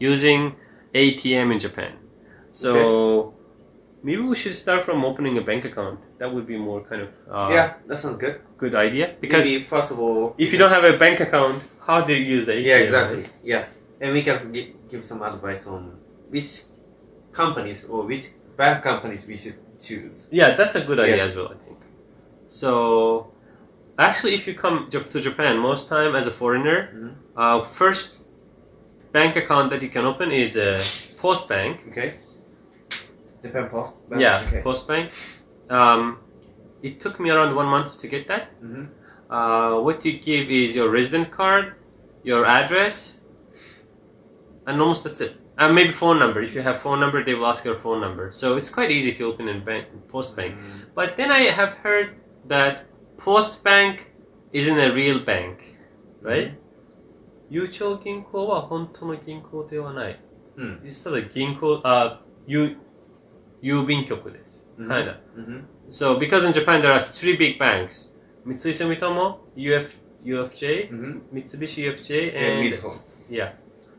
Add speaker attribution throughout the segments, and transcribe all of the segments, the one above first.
Speaker 1: using ATM in Japan. So maybe we should start from opening a bank account. That would be more kind of
Speaker 2: yeah, that sounds good.
Speaker 1: Good idea. Because
Speaker 2: maybe first of all,
Speaker 1: if you don't have a bank account, how do you use the ATM?
Speaker 2: Yeah, exactly.
Speaker 1: Right?
Speaker 2: Yeah, and we can give some advice on which companies or which bank companies we should choose.
Speaker 1: Yeah, that's a good idea as well, I think. So, actually, if you come to Japan, most time as a foreigner, first bank account that you can open is a Post Bank.
Speaker 2: Okay. Japan Post Bank?
Speaker 1: Yeah,
Speaker 2: okay.
Speaker 1: Post Bank. It took me around 1 month to get that. What you give is your resident card, your address, and almost that's it. And maybe phone number. If you have phone number, they will ask your phone number. So it's quite easy to open in Post Bank. But then I have heard that Post Bank isn't a real bank, right? ゆうちょ銀行は本当の銀行ではない。It's still a 銀行、郵便局です。Kinda. So because in Japan there are 3 big banks, Mitsui Sumitomo, UFJ, Mitsubishi UFJ, and
Speaker 2: Mizuho.
Speaker 1: Yeah.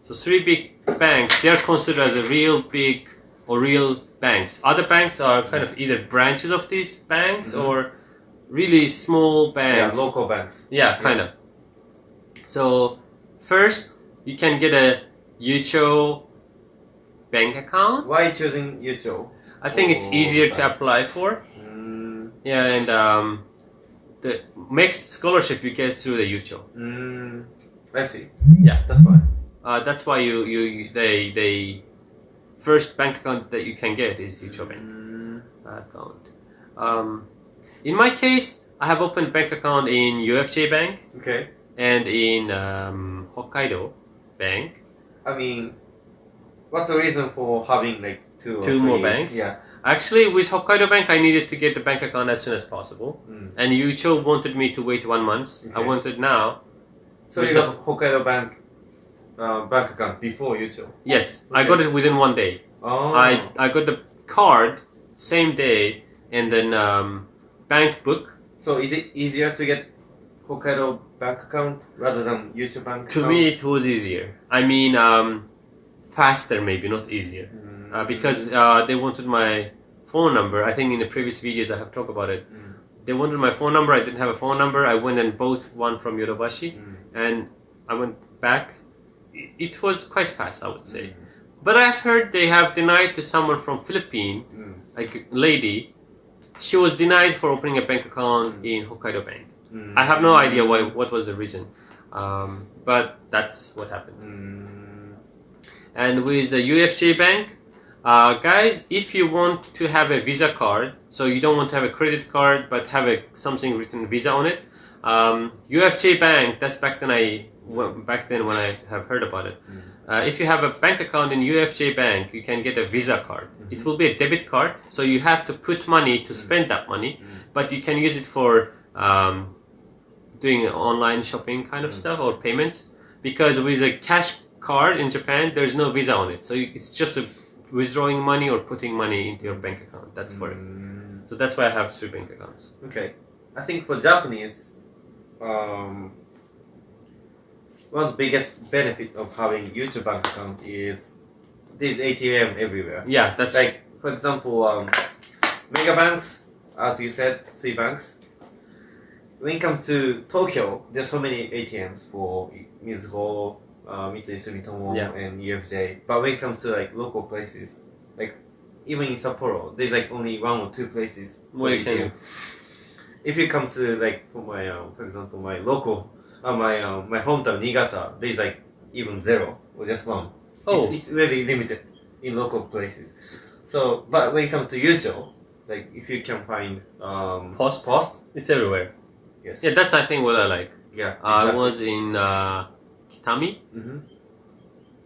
Speaker 1: So 3 big banks, they are considered as a real big or real banks. Other banks are kind of either branches of these banks or really small banks.
Speaker 2: Yeah, local banks.
Speaker 1: Yeah, kind of. So first, you can get a Yucho bank account.
Speaker 2: Why choosing Yucho?
Speaker 1: I think it's easier to apply for. Yeah, and the next scholarship you get through the Yucho.
Speaker 2: I see.
Speaker 1: Yeah,
Speaker 2: that's why.
Speaker 1: That's why they first bank account that you can get is Yucho Bank account. In my case, I have opened bank account in UFJ Bank.
Speaker 2: Okay.
Speaker 1: And in Hokkaido Bank.
Speaker 2: I mean, what's the reason for having like two
Speaker 1: more banks?
Speaker 2: Yeah.
Speaker 1: Actually, with Hokkaido Bank, I needed to get the bank account as soon as possible. And Yucho wanted me to wait 1 month.
Speaker 2: Okay.
Speaker 1: I wanted now.
Speaker 2: So you got Hokkaido Bank bank account before Yucho?
Speaker 1: Yes,
Speaker 2: okay.
Speaker 1: I got it within 1 day.
Speaker 2: Oh.
Speaker 1: I got the card same day, and then bank book.
Speaker 2: So is it easier to get Hokkaido bank account rather than Yucho bank account?
Speaker 1: To me, it was easier. I mean, faster maybe, not easier. Because they wanted my phone number. I think in the previous videos I have talked about it. They wanted my phone number. I didn't have a phone number. I went and bought one from Yodobashi, and I went back. It was quite fast, I would say. But I've heard they have denied to someone from Philippines, like a lady. She was denied for opening a bank account in Hokkaido Bank. I have no idea what was the reason, but that's what happened. And with the UFJ Bank, guys, if you want to have a Visa card, so you don't want to have a credit card but have something written Visa on it, UFJ Bank, that's back then when I have heard about it. If you have a bank account in UFJ Bank, you can get a Visa card. It will be a debit card, so you have to put money to spend that money, but you can use it for doing online shopping kind of stuff or payments. Because with a cash card in Japan, there's no Visa on it, so it's just withdrawing money or putting money into your bank account. That's for it. So that's why I have 3 bank accounts.
Speaker 2: Okay, I think for Japanese, one of the biggest benefit of having YouTube bank account is there's ATM everywhere.
Speaker 1: Yeah, that's
Speaker 2: like, for example, mega banks, as you said, 3 banks. When it comes to Tokyo, there's so many ATMs for Mizuho, Mitsui Sumitomo, and UFJ. But when it comes to like local places, like even in Sapporo, there's like only 1 or 2 places.
Speaker 1: What you can.
Speaker 2: If it comes to like for example, my local, my hometown Niigata, there's like even 0 or just 1.
Speaker 1: Oh,
Speaker 2: it's really limited in local places. So, but when it comes to Yucho, like if you can find
Speaker 1: Post, it's everywhere.
Speaker 2: Yes.
Speaker 1: Yeah, that's I think what I like.
Speaker 2: Yeah. Exactly.
Speaker 1: I was in Kitami,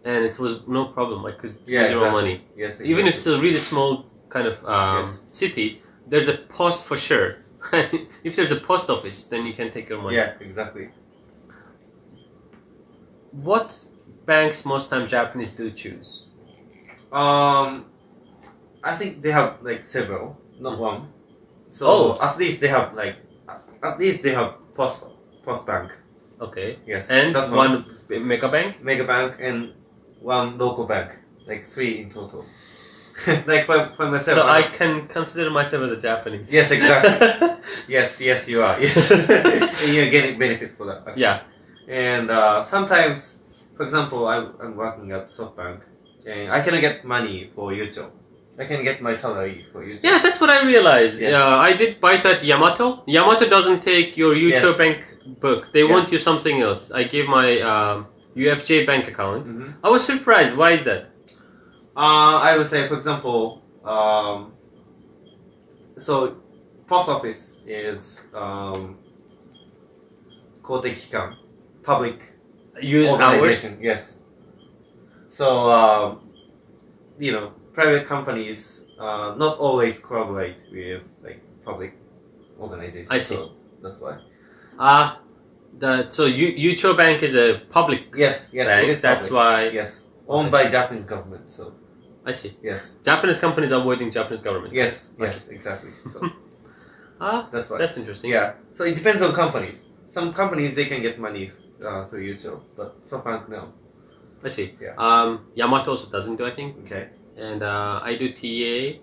Speaker 1: and it was no problem. I could withdraw money.
Speaker 2: Yes, exactly.
Speaker 1: Even if it's a really small kind of city, there's a post for sure. If there's a post office, then you can take your money.
Speaker 2: Yeah, exactly.
Speaker 1: What banks most time Japanese do choose?
Speaker 2: I think they have like several, not one. So at least they have Post Bank.
Speaker 1: Okay.
Speaker 2: Yes.
Speaker 1: And
Speaker 2: that's
Speaker 1: one Mega Bank?
Speaker 2: Mega Bank, and one local bank, like 3 in total. Like for myself.
Speaker 1: So I can consider myself as a Japanese.
Speaker 2: Yes, exactly. yes, you are. Yes, and you're getting benefit for that. Actually.
Speaker 1: Yeah.
Speaker 2: And sometimes, for example, I'm working at SoftBank, and I cannot get money for Yucho. I can get my salary for Yucho.
Speaker 1: Yeah, that's what I realized.
Speaker 2: Yes.
Speaker 1: Yeah, I did buy it at Yamato. Yamato doesn't take your Yucho
Speaker 2: Yes.
Speaker 1: bank book. They
Speaker 2: Yes.
Speaker 1: want you something else. I gave my UFJ bank account.
Speaker 2: Mm-hmm.
Speaker 1: I was surprised. Why is that?
Speaker 2: I would say, for example, so post office is 公的機関 public
Speaker 1: Use hours.
Speaker 2: organization. Yes. So private companies not always collaborate with like public organizations.
Speaker 1: I see.
Speaker 2: So that's why.
Speaker 1: So Yucho Bank is a public
Speaker 2: Yes,
Speaker 1: bank.
Speaker 2: it is
Speaker 1: That's
Speaker 2: public.
Speaker 1: why.
Speaker 2: Yes, owned by Japanese government. So
Speaker 1: I see.
Speaker 2: yes,
Speaker 1: Japanese companies are avoiding Japanese government.
Speaker 2: yes,
Speaker 1: Okay.
Speaker 2: exactly. So
Speaker 1: That's
Speaker 2: why.
Speaker 1: That's interesting.
Speaker 2: Yeah. So it depends on companies. Some companies they can get money through Yucho, but SoftBank no.
Speaker 1: I see.
Speaker 2: Yeah.
Speaker 1: Yamato also doesn't do, I think.
Speaker 2: Okay.
Speaker 1: And I do TA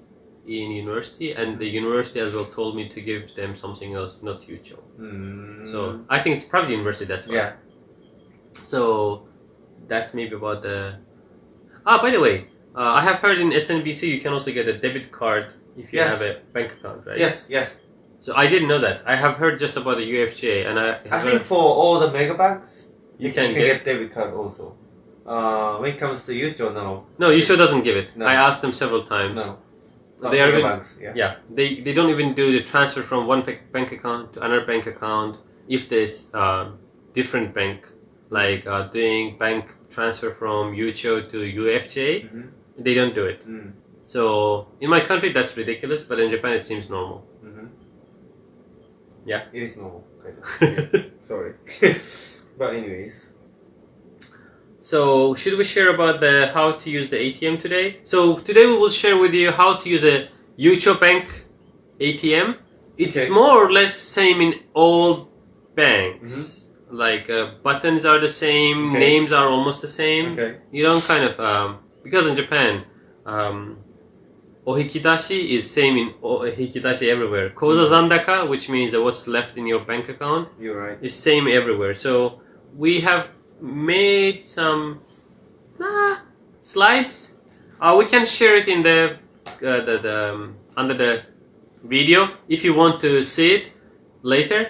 Speaker 1: in university, and the university as well told me to give them something else, not Yucho. So I think it's probably university. That's why.
Speaker 2: Yeah.
Speaker 1: So that's maybe about the. By the way, I have heard in SNBC you can also get a debit card if you
Speaker 2: Yes.
Speaker 1: have a bank account, right?
Speaker 2: Yes.
Speaker 1: So I didn't know that. I have heard just about the UFJ, and I
Speaker 2: I think for all the mega banks,
Speaker 1: you
Speaker 2: can
Speaker 1: can get.
Speaker 2: get debit card also. When it comes to Yucho, no.
Speaker 1: No, Yucho doesn't give it.
Speaker 2: No.
Speaker 1: I asked them several times.
Speaker 2: No. Not
Speaker 1: They are
Speaker 2: mega
Speaker 1: even-
Speaker 2: banks. Yeah.
Speaker 1: Yeah, they don't even do the transfer from one bank account to another bank account if there's different bank, like doing bank transfer from Yucho to UFJ.
Speaker 2: Mhm.
Speaker 1: They don't do it.
Speaker 2: Mm.
Speaker 1: So in my country that's ridiculous, but in Japan it seems normal.
Speaker 2: Mhm.
Speaker 1: Yeah.
Speaker 2: It is normal. Kind of. Yeah. Sorry. But anyways.
Speaker 1: So should we share about the how to use the ATM today? So today we will share with you how to use a Yucho Bank ATM. It's
Speaker 2: Okay.
Speaker 1: more or less same in all banks.
Speaker 2: Mhm.
Speaker 1: Like buttons are the same,
Speaker 2: Okay.
Speaker 1: names are almost the same.
Speaker 2: Okay.
Speaker 1: You don't kind of because in Japan, ohikidashi is same in ohikidashi everywhere. Koza zandaka, which means what's left in your bank account,
Speaker 2: You're right.
Speaker 1: is same everywhere. So we have made some slides. We can share it in the under the video if you want to see it later.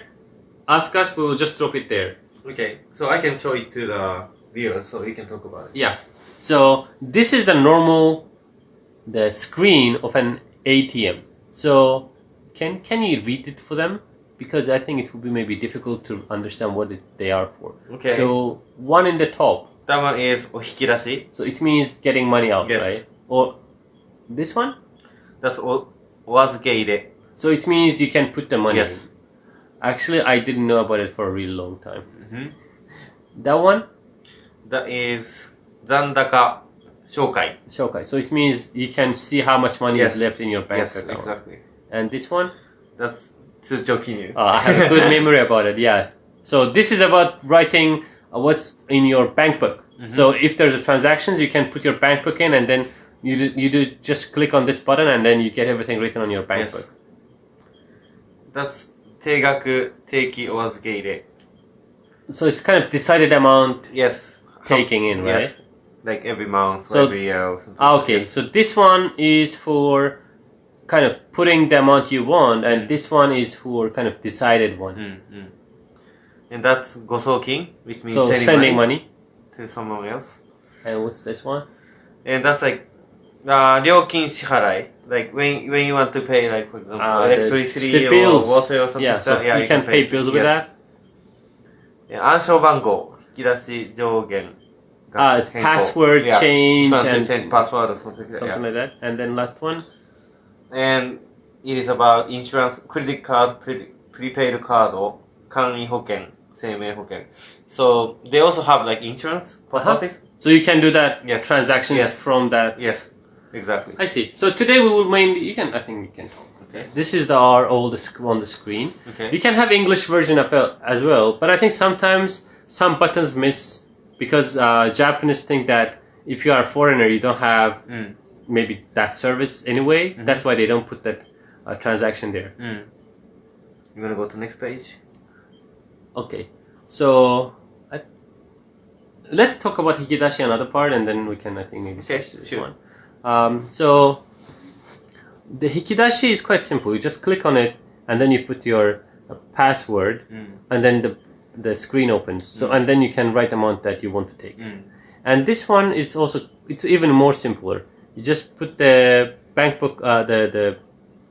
Speaker 1: Ask us. We will just drop it there.
Speaker 2: Okay. So I can show it to the viewers so we can talk about it.
Speaker 1: Yeah. So this is the screen of an ATM. So can you read it for them? Because I think it would be maybe difficult to understand what they are for.
Speaker 2: Okay.
Speaker 1: So one in the top.
Speaker 2: That one is お引き出し.
Speaker 1: So it means getting money out,
Speaker 2: Yes.
Speaker 1: right? Or this one?
Speaker 2: That's お預け入れ.
Speaker 1: So it means you can put the money
Speaker 2: Yes.
Speaker 1: in. Actually, I didn't know about it for a really long time.
Speaker 2: Mhm.
Speaker 1: That one?
Speaker 2: That is 残高紹介.
Speaker 1: Shokai. So it means you can see how much money
Speaker 2: Yes.
Speaker 1: is left in your bank
Speaker 2: Yes,
Speaker 1: account.
Speaker 2: exactly.
Speaker 1: And this one?
Speaker 2: That's 通帳記入.
Speaker 1: I have a good memory about it, yeah. So this is about writing what's in your bank book.
Speaker 2: Mhm.
Speaker 1: So if there's a transactions, you can put your bank book in and then you do just click on this button and then you get everything written on your bank
Speaker 2: Yes.
Speaker 1: book.
Speaker 2: That's 定額定期お預け入れ.
Speaker 1: So it's kind of decided amount
Speaker 2: Yes.
Speaker 1: taking in, right?
Speaker 2: Yes. Like every month
Speaker 1: So-
Speaker 2: or every year or something.
Speaker 1: Okay,
Speaker 2: Yes.
Speaker 1: so this one is for kind of putting the amount you want and this one is for kind of decided one.
Speaker 2: Mm. And that's ご送金, which means
Speaker 1: So sending money.
Speaker 2: to someone else.
Speaker 1: And what's this one?
Speaker 2: And that's like 料金支払い. Like when you want to pay, like for example, electricity
Speaker 1: the
Speaker 2: or
Speaker 1: bills.
Speaker 2: water or something.
Speaker 1: Yeah, so
Speaker 2: yeah,
Speaker 1: you can pay bills with that.
Speaker 2: 暗証番号、引き出し上限が
Speaker 1: It's
Speaker 2: 変更.
Speaker 1: password
Speaker 2: Yeah.
Speaker 1: change
Speaker 2: You want to
Speaker 1: and
Speaker 2: change password or something like that.
Speaker 1: something
Speaker 2: Yeah.
Speaker 1: like that. And then last one.
Speaker 2: And it is about insurance, credit card, prepaid card, 簡易保険、生命保険. So they also have like insurance, post office.
Speaker 1: So you can do that
Speaker 2: Yes.
Speaker 1: transactions
Speaker 2: Yes.
Speaker 1: from that.
Speaker 2: Yes, exactly.
Speaker 1: I see. So today we will mainly, I think you can talk.
Speaker 2: Okay.
Speaker 1: This is our oldest on the screen.
Speaker 2: Okay.
Speaker 1: You can have English version of it as well, but I think sometimes some buttons miss because Japanese think that if you are a foreigner, you don't have maybe that service anyway. That's why they don't put that transaction there.
Speaker 2: You wanna go to next page?
Speaker 1: Okay, so let's talk about Hikidashi another part, and then we can, I think, maybe switch to this one. So the Hikidashi is quite simple. You just click on it, and then you put your password, and then the screen opens. So and then you can write amount that you want to take. And this one is also, it's even more simpler. You just put the bank book,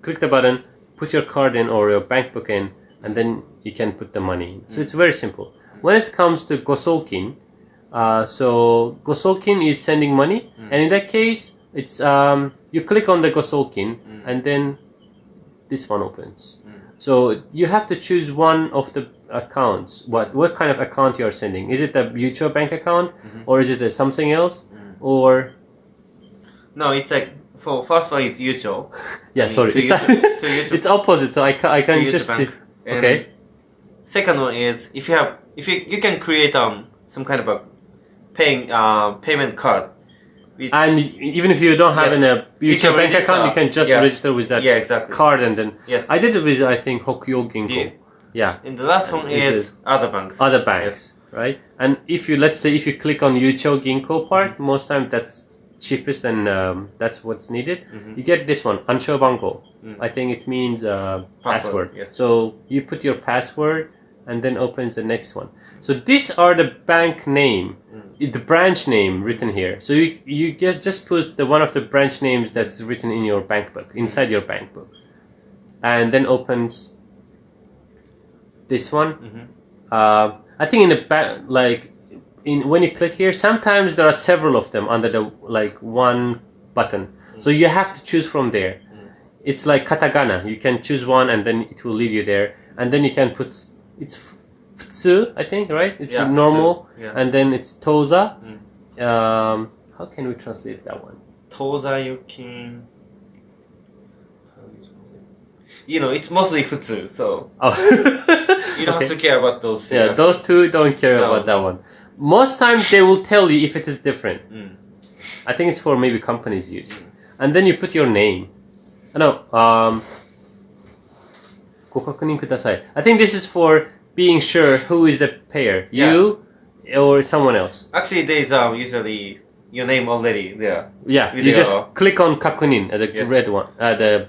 Speaker 1: click the button, put your card in or your bank book in, and then you can put the money in. So it's very simple. When it comes to Gosokin, so Gosokin is sending money, and in that case, it's you click on the Gosokin, and then this one opens. So you have to choose one of the accounts. What kind of account you are sending? Is it the mutual bank account, or is it something else, or?
Speaker 2: No, it's like for first one it's usual.
Speaker 1: Yeah, sorry, it's opposite. So I can just see. Okay.
Speaker 2: Second one is if you can create some kind of a payment card.
Speaker 1: And even if you don't have a mutual bank account, you can just register with that card, and then I did it with, I think, Hokkyo Ginko. Yeah.
Speaker 2: And the last one is other banks.
Speaker 1: Other banks, right? And if you, let's say, if you click on Yucho Ginko part, most times that's cheapest, and that's what's needed. You get this one, Ansho Bango. I think it means password.
Speaker 2: Yes.
Speaker 1: So you put your password, and then opens the next one. So these are the bank name, the branch name written here. So you just put the one of the branch names that's written in your bank book, inside your bank book, and then opens this one. I think in the back, like when you click here, sometimes there are several of them under the one button. So you have to choose from there. It's like katakana. You can choose one, and then it will lead you there, and then you can put futsu, I think, right? It's normal, and then it's toza. How can we translate that one?
Speaker 2: Toza yukin. It's mostly futsu, so you don't have to care about those things.
Speaker 1: Yeah, those two don't care about that one. Most times they will tell you if it is different. I think it's for maybe companies use. And then you put your name. Go kakunin kudasai. I think this is for being sure who is the payer, you or someone else.
Speaker 2: Actually, there's usually your name already there.
Speaker 1: Yeah, you just click on kakunin, the red one, the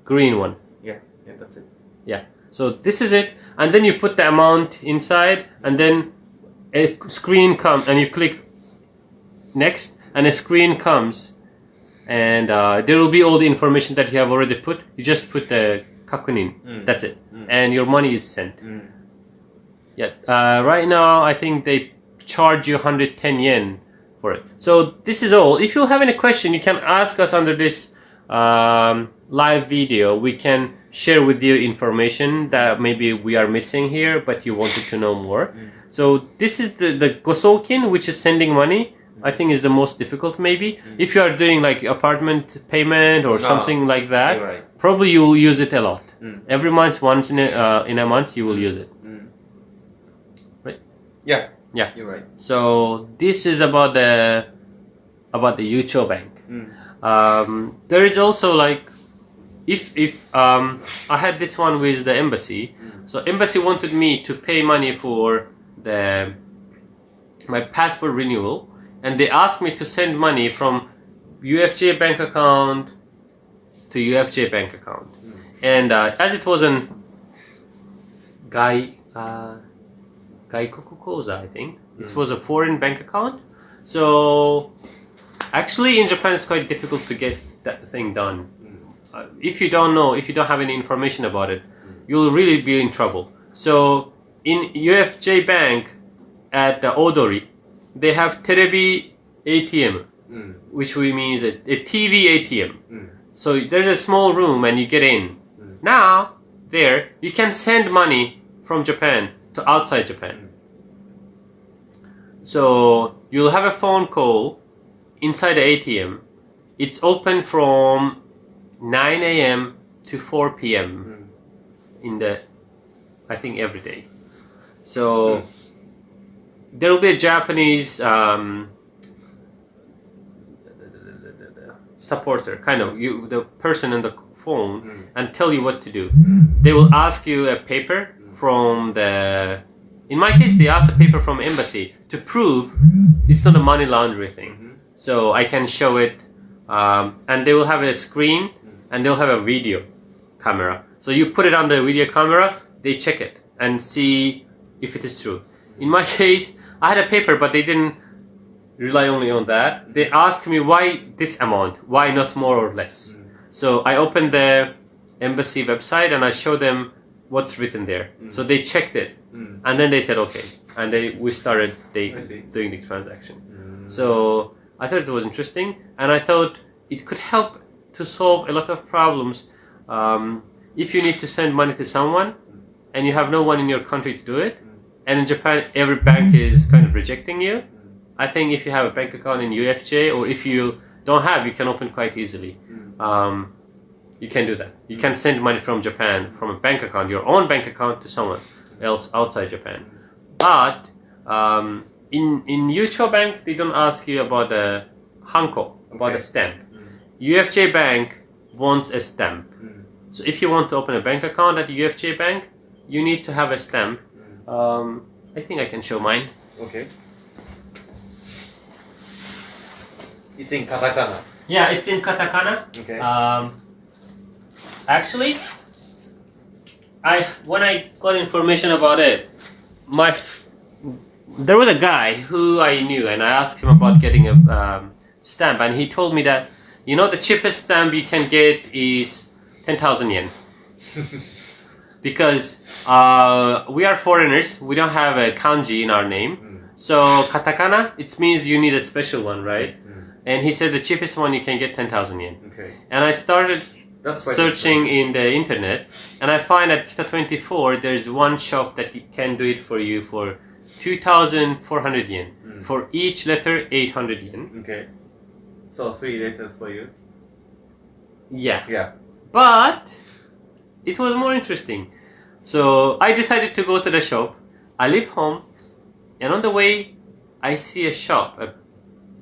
Speaker 1: green one.
Speaker 2: Yeah, that's it.
Speaker 1: Yeah, so this is it, and then you put the amount inside, and then a screen comes, and you click next, and a screen comes, and there will be all the information that you have already put. You just put the kakunin. That's it, and your money is sent. Yeah, right now I think they charge you 110 yen for it. So this is all. If you have any question, you can ask us under this live video. We can share with you information that maybe we are missing here, but you wanted to know more. So this is the gosokin, which is sending money. I think is the most difficult maybe. If you are doing like apartment payment or something like that, probably you will use it a lot. Every month, once in a month, you will use it. Right?
Speaker 2: Yeah.
Speaker 1: Yeah.
Speaker 2: You're right.
Speaker 1: So this is about the Yucho Bank. There is also like if I had this one with the embassy. So embassy wanted me to pay money for my passport renewal, and they asked me to send money from UFJ bank account to UFJ bank account. And as it was an Gaikoku Koza, I think. It was a foreign bank account. So actually in Japan it's quite difficult to get that thing done. If you don't know, if you don't have any information about it, you'll really be in trouble. So in UFJ bank at the Odori, they have Terebi ATM, which means a TV ATM. So there's a small room and you get in. Now, there, you can send money from Japan to outside Japan. So you'll have a phone call inside the ATM. It's open from 9 a.m. to 4 p.m. in the, I think, every day. So there will be a Japanese the supporter, kind of the person on the phone, and tell you what to do.
Speaker 2: Mm.
Speaker 1: They will ask you a paper from the. In my case, they ask a paper from embassy to prove it's not a money laundering thing.
Speaker 2: Mm-hmm.
Speaker 1: So I can show it, and they will have a screen, and they'll have a video camera. So you put it on the video camera, they check it and see if it is true. In my case, I had a paper, but they didn't rely only on that. They asked me why this amount, why not more or less. So I opened the embassy website and I showed them what's written there. So they checked it, and then they said okay, and we started doing the transaction. So I thought it was interesting, and I thought it could help to solve a lot of problems. If you need to send money to someone and you have no one in your country to do it, and in Japan every bank is kind of rejecting you, I think if you have a bank account in UFJ, or if you don't have, you can open quite easily. You can do that. You can send money from Japan, from a bank account, your own bank account, to someone else outside Japan. But in Yucho Bank, they don't ask you about the hanko, about the stamp. UFJ Bank wants a stamp. So if you want to open a bank account at UFJ Bank, you need to have a stamp. I think I can show mine.
Speaker 2: Okay. It's in katakana.
Speaker 1: Yeah, it's in katakana.
Speaker 2: Okay.
Speaker 1: Actually, when I got information about it, there was a guy who I knew, and I asked him about getting a stamp, and he told me that the cheapest stamp you can get is 10,000 yen. Because we are foreigners, we don't have a kanji in our name. So katakana, it means you need a special one, right? And he said the cheapest one you can get 10,000 yen.
Speaker 2: Okay.
Speaker 1: And I started searching in the internet, and I find at Kita24 there's one shop that can do it for you for 2,400 yen. For each letter, 800 yen.
Speaker 2: Okay. So 3 letters for you?
Speaker 1: Yeah.
Speaker 2: Yeah.
Speaker 1: But it was more interesting. So I decided to go to the shop. I leave home, and on the way, I see a shop, a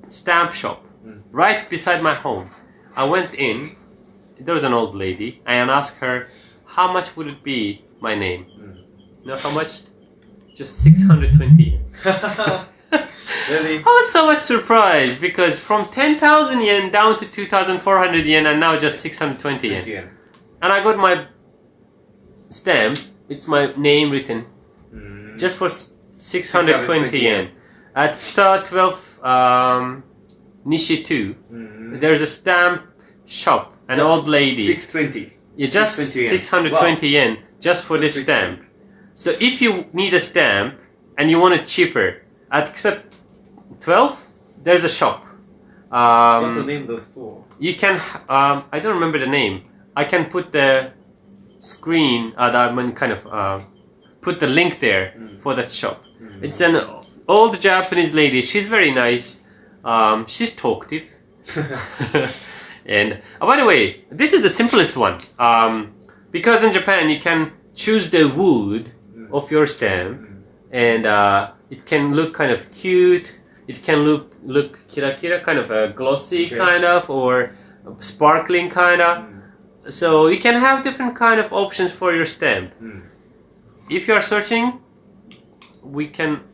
Speaker 1: stamp shop, right beside my home. I went in. There was an old lady, and I asked her, how much would it be, my name? You know how much? Just 620 yen.
Speaker 2: Really?
Speaker 1: I was so much surprised, because from 10,000 yen down to 2,400 yen, and now just 620 yen. And I got my stamp, it's my name written, just for 620 yen. At Kita 12 Nishi 2, there's a stamp shop, an old lady.
Speaker 2: 620.
Speaker 1: Yeah, just 620 yen, just for this stamp. So if you need a stamp and you want it cheaper, at Kita 12, there's a shop.
Speaker 2: What's the name of the store?
Speaker 1: You can, I don't remember the name. I can put the screen, put the link there for that shop. It's an old Japanese lady. She's very nice. She's talkative. And by the way, this is the simplest one. Because in Japan you can choose the wood of your stamp, and it can look kind of cute. It can look kira, kind of a glossy kind of, or sparkling kind of. So you can have different kind of options for your stamp. If you are searching, we can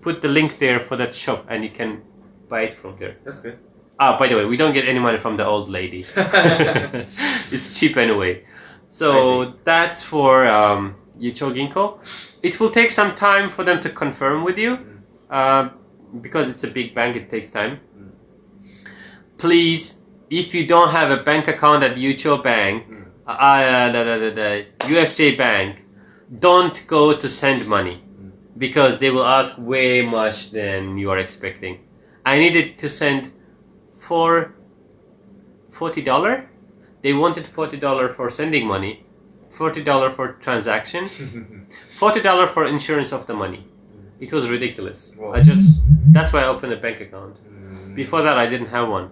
Speaker 1: put the link there for that shop, and you can buy it from there.
Speaker 2: That's good.
Speaker 1: By the way, we don't get any money from the old lady. It's cheap anyway. So that's for Yucho Ginko. It will take some time for them to confirm with you. Because it's a big bank, it takes time. Please, if you don't have a bank account at Yucho Bank, the UFJ Bank, don't go to send money, because they will ask way much than you are expecting. I needed to send $40. They wanted $40 for sending money, $40 for transaction, $40 for insurance of the money. It was ridiculous.
Speaker 2: Wow.
Speaker 1: That's why I opened a bank account. Before that, I didn't have one,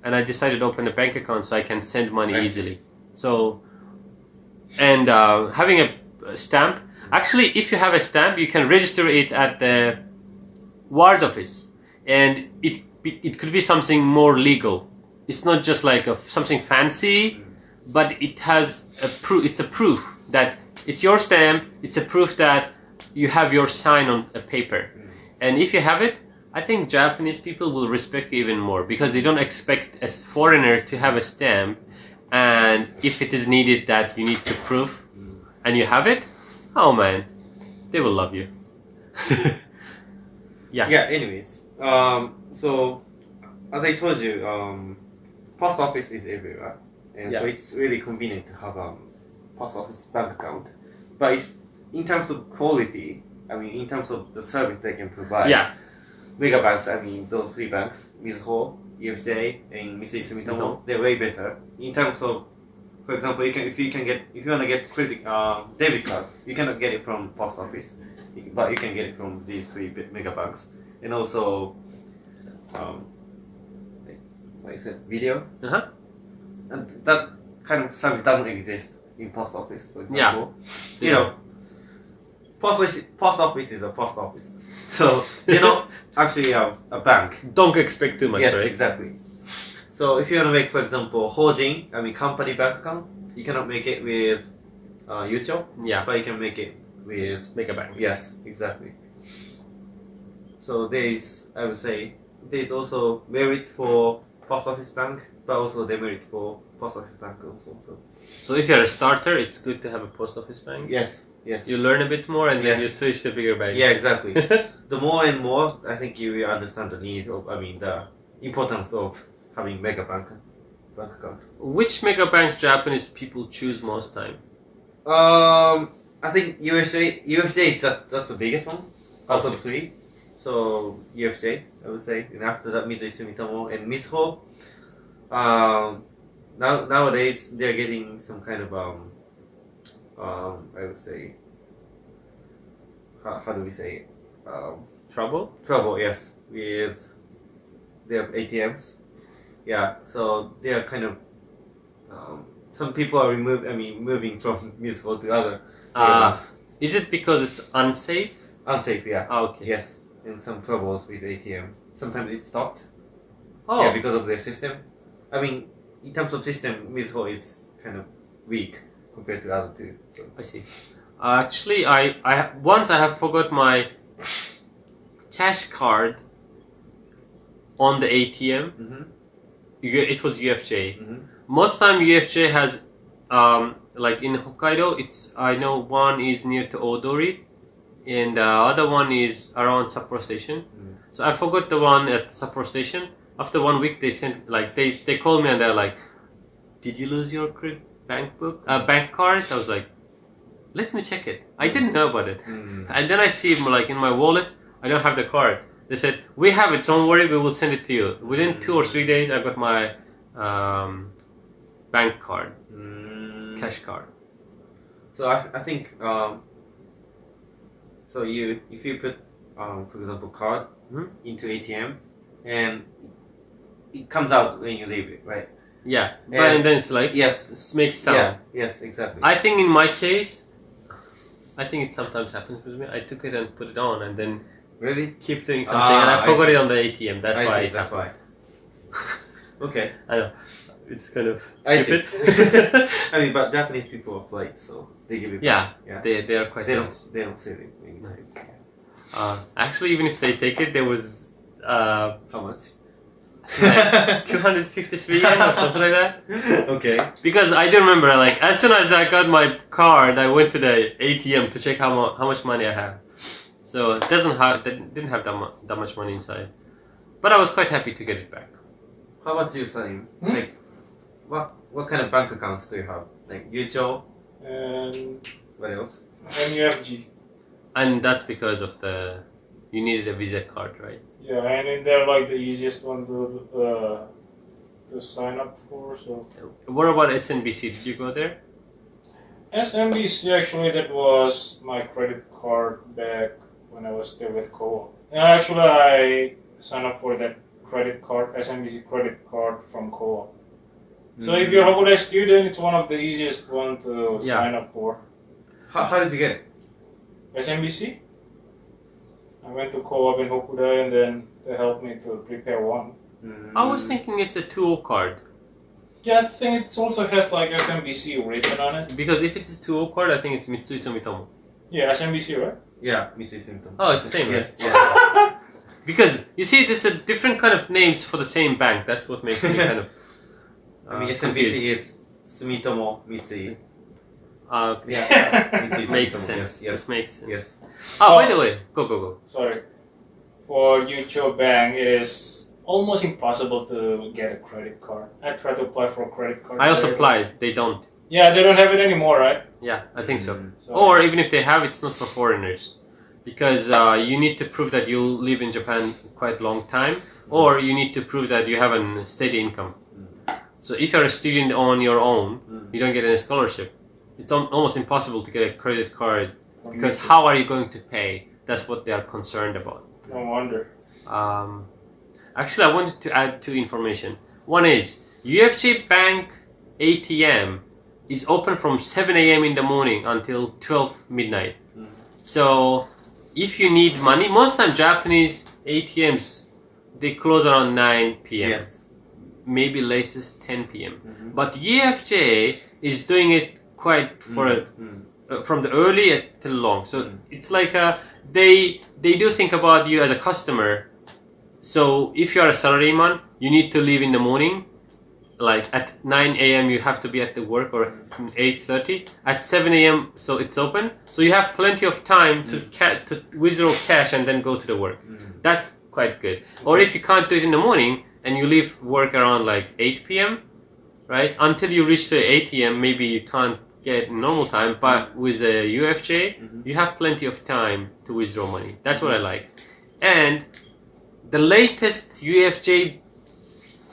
Speaker 1: and I decided to open a bank account so I can send money easily. So, and having a stamp. Actually, if you have a stamp, you can register it at the ward office, and it could be something more legal. it's not just like something fancy, but it has a proof. It's a proof that it's your stamp. It's a proof that you have your sign on a paper. And if you have it, I think Japanese people will respect you even more because they don't expect a foreigner to have a stamp. And if it is needed that you need to prove and you have it, oh man, they will love you. Yeah.
Speaker 2: Yeah, anyways. So, as I told you, post office is everywhere. And so it's really convenient to have a post office bank account. But in terms of quality, I mean, in terms of the service they can provide, mega banks, I mean, those three banks, Mizuho, UFJ, and Mitsui Sumitomo, they're way better. In terms of, for example, if you want to get debit card, you cannot get it from post office, but you can get it from these three mega banks. And also, what is it, video? And that kind of service doesn't exist in post office, for example. You know, post office is a post office. So they're not actually a bank.
Speaker 1: Don't expect too much,
Speaker 2: yes,
Speaker 1: right?
Speaker 2: Exactly. So if you want to make, for example, Hojin, I mean company bank account, you cannot make it with Yucho, but you can make it with
Speaker 1: Mega bank.
Speaker 2: Yes, exactly. So I would say, there's also merit for post office bank, but also demerit for post office bank also.
Speaker 1: So if you're a starter, it's good to have a post office bank.
Speaker 2: Yes.
Speaker 1: You learn a bit more and then you switch to bigger banks.
Speaker 2: Yeah, exactly. The more and more, I think you will understand the the importance of having mega bank account.
Speaker 1: Which mega bank Japanese people choose most time?
Speaker 2: I think UFJ that's the biggest one out of three. So UFJ, I would say, and after that Mitsui Sumitomo and Mizuho. Nowadays they're getting some kind of I would say, how do we say it?
Speaker 1: Trouble?
Speaker 2: Trouble, yes, with their ATMs. Yeah, so they are kind of some people are moving from Mizuho to other.
Speaker 1: Is it because it's unsafe?
Speaker 2: Unsafe, yeah.
Speaker 1: Okay.
Speaker 2: Yes, and some troubles with ATM. Sometimes it's stopped.
Speaker 1: Oh.
Speaker 2: Yeah, because of their system. I mean, in terms of system, Mizuho is kind of weak compared to the other two. So.
Speaker 1: I see. Actually, I once I have forgot my cash card on the ATM.
Speaker 2: Mm-hmm.
Speaker 1: It was UFJ.
Speaker 2: Mm-hmm.
Speaker 1: Most time UFJ has like in Hokkaido. I know one is near to Odori, and the other one is around Sapporo Station.
Speaker 2: Mm-hmm.
Speaker 1: So I forgot the one at Sapporo Station. After 1 week, they sent they called me and they're like, "Did you lose your bank card?" I was like, "Let me check it." I didn't know about it, and then I see in my wallet, I don't have the card. They said, "We have it. Don't worry, we will send it to you." Within 2 or 3 days, I got my bank card, cash card.
Speaker 2: So I think so if you put for example card into ATM and it comes out when you leave it, right?
Speaker 1: Yeah, and then it's like it makes sound.
Speaker 2: Yeah, yes, exactly.
Speaker 1: I think in my case, I think it sometimes happens with me. I took it and put it on and then
Speaker 2: really
Speaker 1: keep doing something and I forgot it on the ATM. That's why.
Speaker 2: That's why. Okay.
Speaker 1: I know. It's kind of stupid.
Speaker 2: I mean, but Japanese people are polite, so they give it back. Yeah.
Speaker 1: They are quite nice.
Speaker 2: They don't say it many times.
Speaker 1: Actually, even if they take it, there was
Speaker 2: how much?
Speaker 1: Like 253 yen or something like that.
Speaker 2: Okay.
Speaker 1: Because I do remember, as soon as I got my card, I went to the ATM to check how much money I have. So it didn't have that much money inside. But I was quite happy to get it back.
Speaker 2: How much do you study? Like, what kind of bank accounts do you have? Like Yucho?
Speaker 3: And
Speaker 2: what else?
Speaker 3: MUFG.
Speaker 1: And that's because of you needed a Visa card, right?
Speaker 3: Yeah, and they're like the easiest one to sign up for. So.
Speaker 1: What about SNBC? Did you go there?
Speaker 3: SMBC actually, that was my credit card back when I was still with Co-op. Actually, I signed up for that credit card, SMBC credit card from Co-op. So if you're a holiday student, it's one of the easiest one to sign up for.
Speaker 2: How did you get it?
Speaker 3: SMBC. I went to Co-op in Hokuda and then they helped me to prepare one.
Speaker 1: I was thinking it's a 2O card.
Speaker 3: Yeah, I think it also has like SMBC written on it.
Speaker 1: Because if it's a 2O card, I think it's Mitsui Sumitomo.
Speaker 3: Yeah, SMBC, right?
Speaker 2: Yeah, Mitsui Sumitomo.
Speaker 1: Oh, it's the same, right?
Speaker 2: Yes. yes.
Speaker 1: Because, you see, there's a different kind of names for the same bank. That's what makes me kind of
Speaker 2: I mean, SMBC
Speaker 1: confused.
Speaker 2: is Sumitomo Mitsui.
Speaker 1: Okay.
Speaker 2: Yeah. Mitsui
Speaker 1: Makes
Speaker 2: Sumitomo.
Speaker 1: sense.
Speaker 2: Yes.
Speaker 1: It makes sense.
Speaker 2: Yes.
Speaker 1: Oh, by the way, go.
Speaker 3: Sorry. For Yucho Bank, it is almost impossible to get a credit card. I tried to apply for a credit card.
Speaker 1: I also applied. They don't.
Speaker 3: Yeah, they don't have it anymore, right?
Speaker 1: Yeah, I think so.
Speaker 3: So-
Speaker 1: Or even if they have, it's not for foreigners. Because you need to prove that you live in Japan quite long time. Or you need to prove that you have a steady income. So if you're a student on your own, you don't get any scholarship. It's almost impossible to get a credit card. Because how are you going to pay? That's what they are concerned about.
Speaker 3: No wonder.
Speaker 1: Actually, I wanted to add two information. One is UFJ Bank ATM is open from 7 a.m. in the morning until 12 midnight. So if you need money, most time Japanese ATMs, they close around 9 p.m.
Speaker 2: Yes.
Speaker 1: Maybe latest 10 p.m. But UFJ is doing it quite for from the early till long. So it's like they do think about you as a customer. So if you are a salaryman, you need to leave in the morning. Like at 9 a.m. you have to be at the work, or 8:30. At 7 a.m. so it's open. So you have plenty of time to withdraw cash and then go to the work. That's quite good. Or if you can't do it in the morning and you leave work around like 8 p.m. right? Until you reach the ATM, maybe you can't get normal time, but with a UFJ, you have plenty of time to withdraw money. That's what I like. And the latest UFJ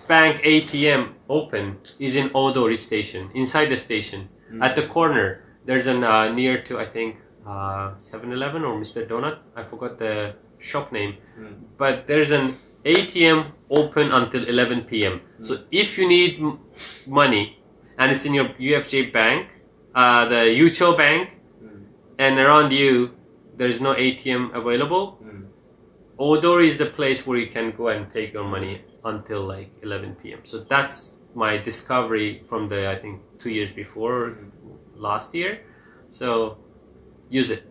Speaker 1: Bank ATM open is in Odori station, inside the station. At the corner, there's an near to, I think, 7-Eleven or Mr. Donut. I forgot the shop name. But there's an ATM open until 11 p.m. So if you need money and it's in your UFJ Bank, the Yucho Bank, and around you there's no ATM available, Odori is the place where you can go and take your money until like 11 p.m. So that's my discovery from the, I think, 2 years before, last year. So use it.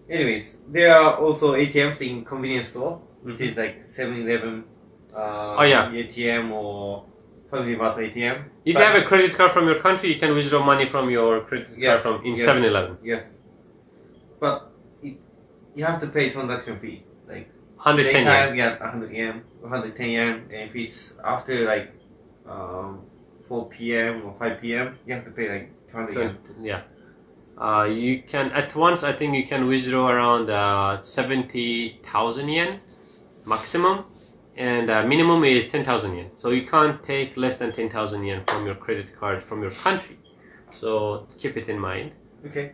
Speaker 2: Anyways, there are also ATMs in convenience store, which is like 7-Eleven ATM or Family Mart ATM.
Speaker 1: If you have a credit card from your country, you can withdraw money from your credit card from in 7-Eleven.
Speaker 2: Yes. But you have to pay transaction fee. Like
Speaker 1: 110 yen.
Speaker 2: daytime, yeah, 100 yen, 110 yen. And if it's after like 4 p.m. or 5 p.m., you have to pay like 200 yen.
Speaker 1: Yeah. You can, at once, I think you can withdraw around 70,000 yen maximum. And minimum is 10,000 yen. So you can't take less than 10,000 yen from your credit card from your country. So keep it in mind.
Speaker 2: Okay.